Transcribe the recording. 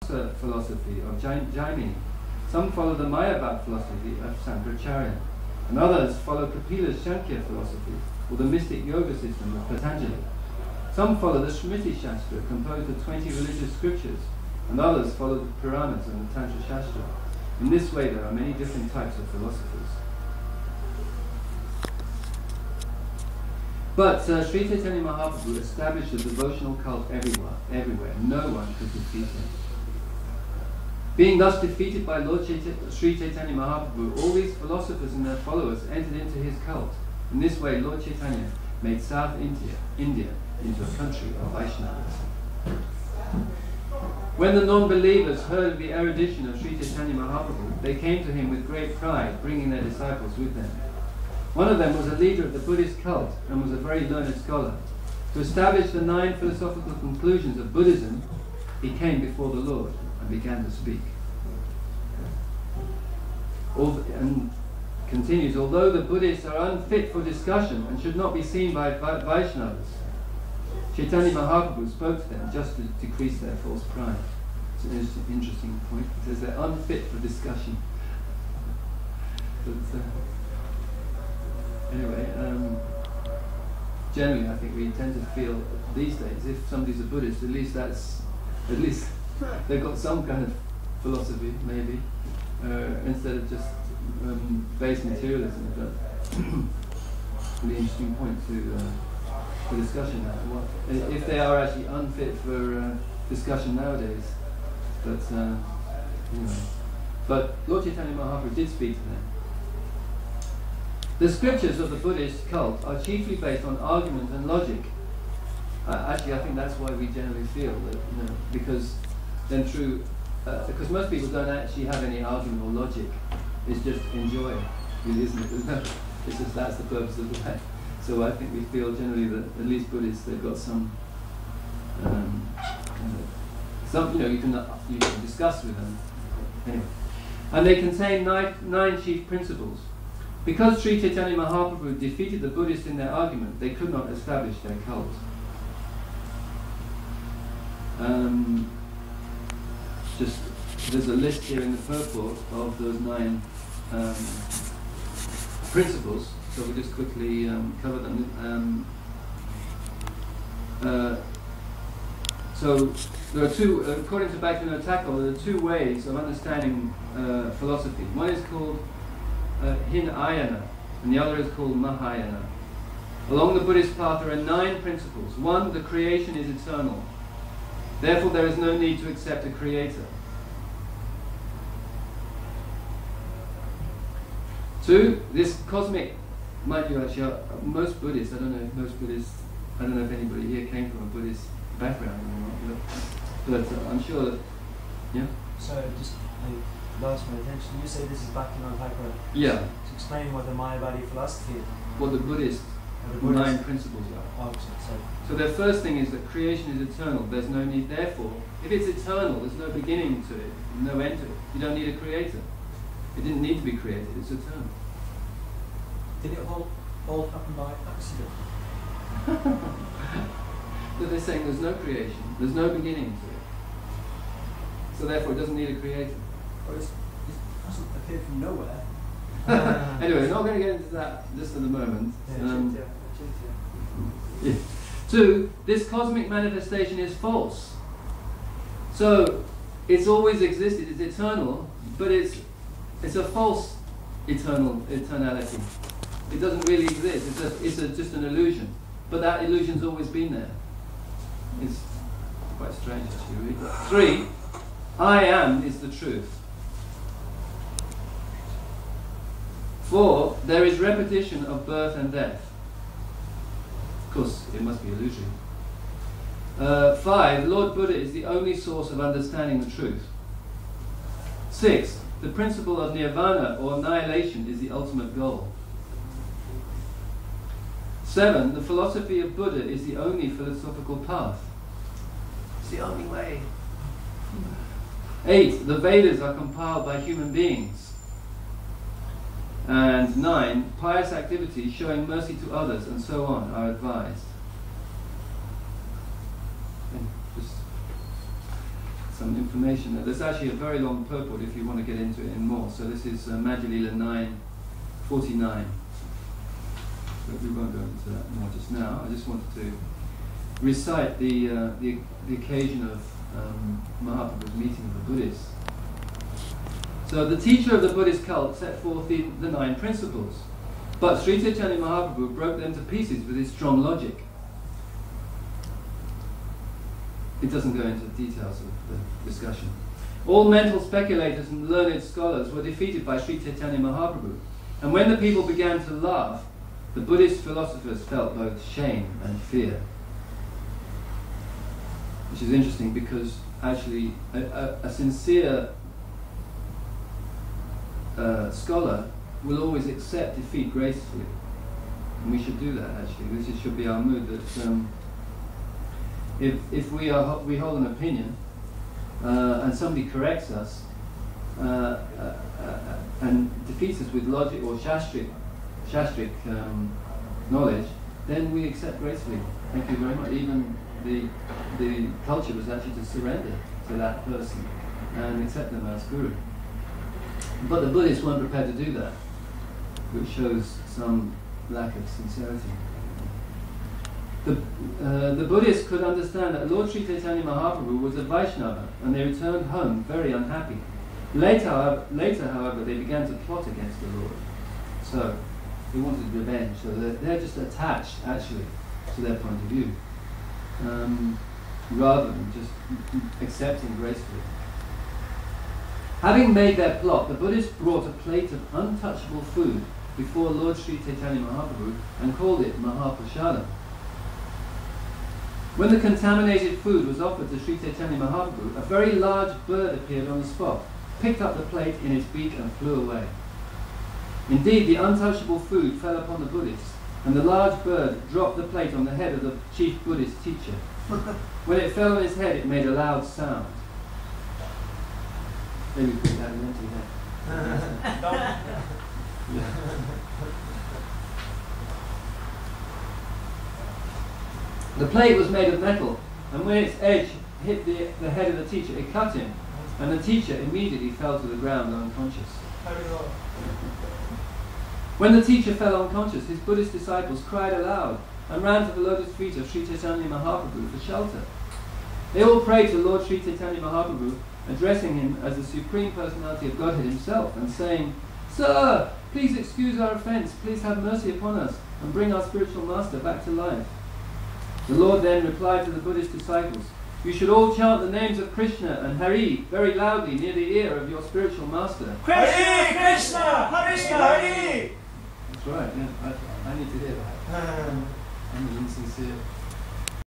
philosophy of Jaimini. Some follow the Mayavad philosophy of Sankaracharya, and others follow Kapila's Shankya philosophy, or the mystic yoga system of Patanjali. Some follow the Smriti Shastra, composed of 20 religious scriptures, and others follow the Puranas and the Tantra Shastra. In this way, there are many different types of philosophers. But Sri Chaitanya Mahaprabhu established a devotional cult everywhere. No one could defeat him. Being thus defeated by Lord Sri Chaitanya Mahaprabhu, all these philosophers and their followers entered into his cult. In this way, Lord Chaitanya made South India into a country of Vaishnavas. When the non-believers heard of the erudition of Sri Chaitanya Mahaprabhu, they came to him with great pride, bringing their disciples with them. One of them was a leader of the Buddhist cult and was a very learned scholar. To establish the 9 philosophical conclusions of Buddhism, he came before the Lord and began to speak. And continues, although the Buddhists are unfit for discussion and should not be seen by Vaishnavas, Chaitanya Mahaprabhu spoke to them just to decrease their false pride. It's an interesting point. He says they're unfit for discussion. But, anyway, generally I think we tend to feel these days, if somebody's a Buddhist, at least they've got some kind of philosophy, maybe, instead of just base materialism. But really interesting point for discussion now. If they are actually unfit for discussion nowadays, but anyway. But Lord Chaitanya Mahaprabhu did speak to them. The scriptures of the Buddhist cult are chiefly based on argument and logic. Actually, I think that's why we generally feel that, because then because most people don't actually have any argument or logic. It's just enjoy, really, isn't it? It's just that's the purpose of the life. So I think we feel generally that at least Buddhists, they've got some you can discuss with them. Anyway. And they contain 9 chief principles. Because Sri Chaitanya Mahaprabhu defeated the Buddhists in their argument, they could not establish their cult. There's a list here in the purport of those 9 principles, so we'll just quickly cover them. So there are 2, according to Bhaktivinoda Thakur, there are 2 ways of understanding philosophy. One is called Hinayana, and the other is called Mahayana. Along the Buddhist path there are 9 principles. 1, the creation is eternal. Therefore there is no need to accept a creator. 2, this cosmic, mind you actually, most Buddhists, I don't know if anybody here came from a Buddhist background or not, but I'm sure that, yeah? So just lost my attention. You say this is Bhaktivinoda Thakur. Yeah. To explain what the Mayavadi philosophy is. What the Buddhist 9 principles are. Oh, sorry. So their first thing is that creation is eternal. There's no need, therefore, if it's eternal, there's no beginning to it, no end to it. You don't need a creator. It didn't need to be created, it's eternal. Did it all happen by accident? But they're saying there's no creation, there's no beginning to it. So therefore it doesn't need a creator. Or it hasn't appeared from nowhere. Anyway, we're not going to get into that just at the moment. Yeah. 2, this cosmic manifestation is false. So it's always existed, it's eternal, but it's a false eternality. It doesn't really exist, it's just an illusion. But that illusion's always been there. It's quite strange actually, really. 3, I am is the truth. 4, there is repetition of birth and death. Of course, it must be illusory. 5, Lord Buddha is the only source of understanding the truth. 6, the principle of nirvana or annihilation is the ultimate goal. 7, the philosophy of Buddha is the only philosophical path. It's the only way. 8, the Vedas are compiled by human beings. And 9, pious activities showing mercy to others and so on are advised. some information. There's actually a very long purport if you want to get into it in more. So this is Madhya-lila 9:49. But we won't go into that more just now. I just wanted to recite the occasion of Mahaprabhu's meeting with the Buddhists. So the teacher of the Buddhist cult set forth the 9 principles, but Sri Chaitanya Mahaprabhu broke them to pieces with his strong logic. It doesn't go into details of the discussion. All mental speculators and learned scholars were defeated by Sri Chaitanya Mahaprabhu, and when the people began to laugh, the Buddhist philosophers felt both shame and fear. Which is interesting because actually a sincere scholar will always accept defeat gracefully, and we should do that. Actually, this should be our mood. That if we hold an opinion and somebody corrects us and defeats us with logic or shastric knowledge, then we accept gracefully. Thank you very much. Even the culture was actually to surrender to that person and accept them as guru. But the Buddhists weren't prepared to do that, which shows some lack of sincerity. The Buddhists could understand that Lord Sri Chaitanya Mahaprabhu was a Vaishnava, and they returned home very unhappy. Later, however, they began to plot against the Lord. So they wanted revenge. So they're just attached, actually, to their point of view, rather than just accepting gracefully. Having made their plot, the Buddhists brought a plate of untouchable food before Lord Sri Chaitanya Mahaprabhu and called it Mahaprasadam. When the contaminated food was offered to Sri Chaitanya Mahaprabhu, a very large bird appeared on the spot, picked up the plate in its beak and flew away. Indeed, the untouchable food fell upon the Buddhists, and the large bird dropped the plate on the head of the chief Buddhist teacher. When it fell on his head, it made a loud sound. Maybe put that in empty head. Yeah. The plate was made of metal, and when its edge hit the head of the teacher, it cut him, and the teacher immediately fell to the ground unconscious. When the teacher fell unconscious, his Buddhist disciples cried aloud and ran to the lotus feet of Sri Chaitanya Mahaprabhu for shelter. They all prayed to Lord Sri Chaitanya Mahaprabhu, addressing him as the Supreme Personality of Godhead himself, and saying, "Sir, please excuse our offense, please have mercy upon us, and bring our spiritual master back to life." The Lord then replied to the Buddhist disciples, "You should all chant the names of Krishna and Hari very loudly near the ear of your spiritual master." Hare Krishna, Krishna Hari. That's right, yeah, I need to hear that. I'm insincere.